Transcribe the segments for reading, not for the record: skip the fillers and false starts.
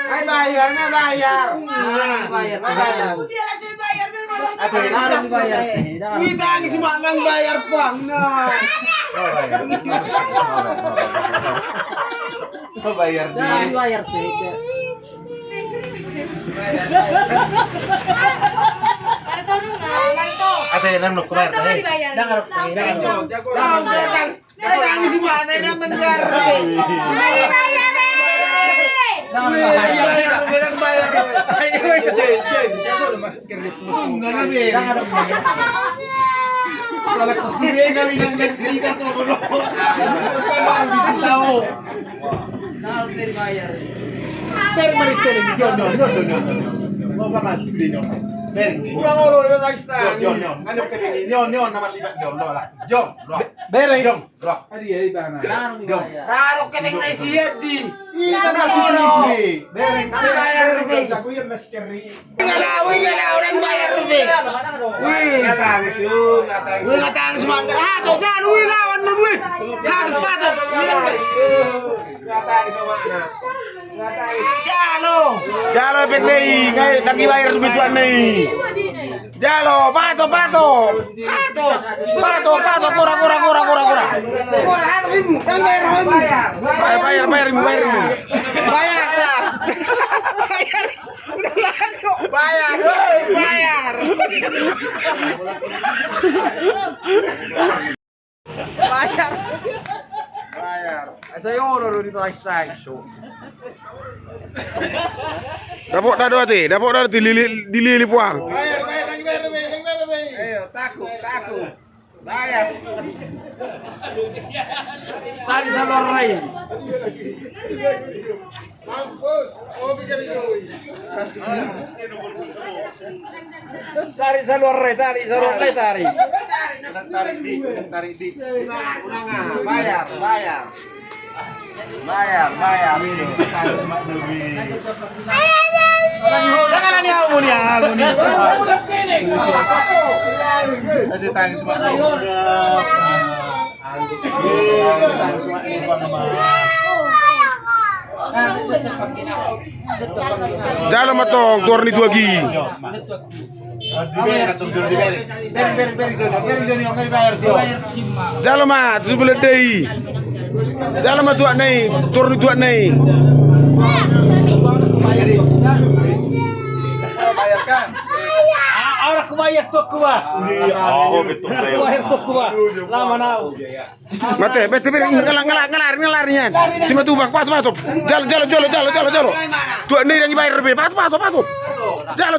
Ay bayar na bayar. Bayar. Kita ang si Manang bayar pang na. Bayar di. Bayar Ate nang nuk bayar teh. Datang si Manang nang nanggar. Bayar. Ayo masker di punung na namin. Wala ko hindi kami nang nagsita to no. Tama ang bisitaw. Per maristel no. Mau banget di no. Kurang oro itu Pakistan. Yon. Ano ka ni? Yon naman libat yon lah. Yon. Bereng. Yon. Adi ay bana. Raro kemeng na siya di. Ika na si Bereng. Bayar rubi. Ako yung maskeri. Ngalaw nang bayar rubi. Ngatang semangka. Hato jan wi lawan mo wi. Hato pato. Ngatang semangka. Jalo penei ngay lagi bayar duit tuan nih. Jalo pato kura. Hato ibu kan bayar ibu. Bayar. Saya orang di Pakistan. Dapok dah dilili puang. Bayar. Ayo, takut. Bayar. Tadi salor rai. Mampus, bikin itu. Tarik salor rai. Tarik di. Bayar. Jangan ni aku ni. Ate tangis semua. Jalan matong turun itu lagi. Jalan mat sebelah dei. Jalan mat tuak nei, turun itu nei. Bayarkan. Orang kubayar tu kuah. Oh, betul. Kubayar tu kuah. Lama nau. Mate, bete ngelarnya. Si matu bak patu. Jalo. Tuak nei yang bayar lebih. Patu. Jalo.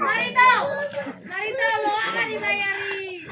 Lai, jom. Narito, lo akan dibayari.